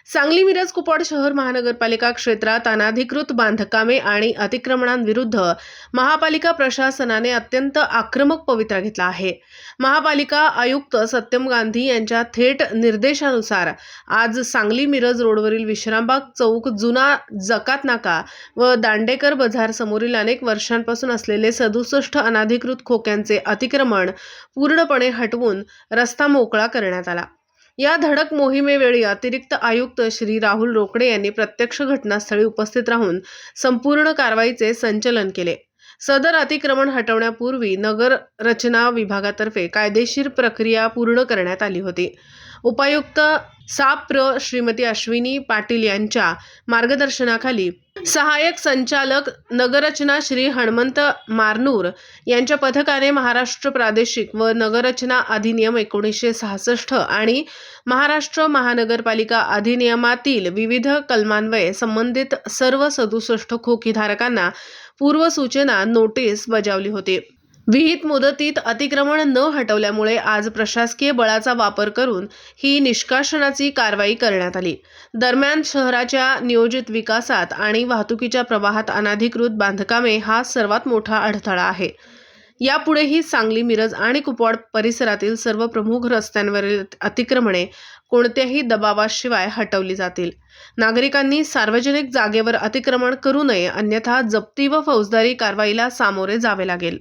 सांगली मिरज कुपवाड शहर महानगरपालिका क्षेत्रात अनधिकृत बांधकामे आणि अतिक्रमणांविरुद्ध महापालिका प्रशासनाने अत्यंत आक्रमक पवित्रा घेतला आहे। महापालिका आयुक्त सत्यम गांधी यांच्या थेट निर्देशानुसार आज सांगली मिरज रोडवरील विश्रामबाग चौक, जुना जकात नाका व दांडेकर बाजार समोरील अनेक वर्षांपासून असलेले 67 अनधिकृत खोक्यांचे अतिक्रमण पूर्णपणे हटवून रस्ता मोकळा करण्यात आला। या धडक मोहिमेवेळी अतिरिक्त आयुक्त श्री राहुल रोकडे यांनी प्रत्यक्ष घटनास्थळी उपस्थित राहून संपूर्ण कारवाईचे संचालन केले। सदर अतिक्रमण हटवण्यापूर्वी नगर रचना विभागातर्फे कायदेशीर प्रक्रिया पूर्ण करण्यात आली होती। उपायुक्त साप्र श्रीमती अश्विनी पाटील यांच्या मार्गदर्शनाखाली सहाय्यक संचालक नगररचना श्री हनुमंत मारनूर यांच्या पथकाने महाराष्ट्र प्रादेशिक व नगररचना अधिनियम 1966 आणि महाराष्ट्र महानगरपालिका अधिनियमातील विविध कलमान्वये संबंधित सर्व 67 खोकीधारकांना पूर्वसूचना नोटीस बजावली होती। विहित मुदतीत अतिक्रमण न हटवल्यामुळे आज प्रशासकीय बळाचा वापर करून ही निष्कासनाची कारवाई करण्यात आली। दरम्यान शहराच्या नियोजित विकासात आणि वाहतुकीच्या प्रवाहात अनधिकृत बांधकामे हा सर्वात मोठा अडथळा आहे। यापुढेही सांगली, मिरज आणि कुपवाड परिसरातील सर्व प्रमुख रस्त्यांवरील अतिक्रमणे कोणत्याही दबावाशिवाय हटवली जातील। नागरिकांनी सार्वजनिक जागेवर अतिक्रमण करू नये, अन्यथा जप्ती व फौजदारी कारवाईला सामोरे जावे लागेल।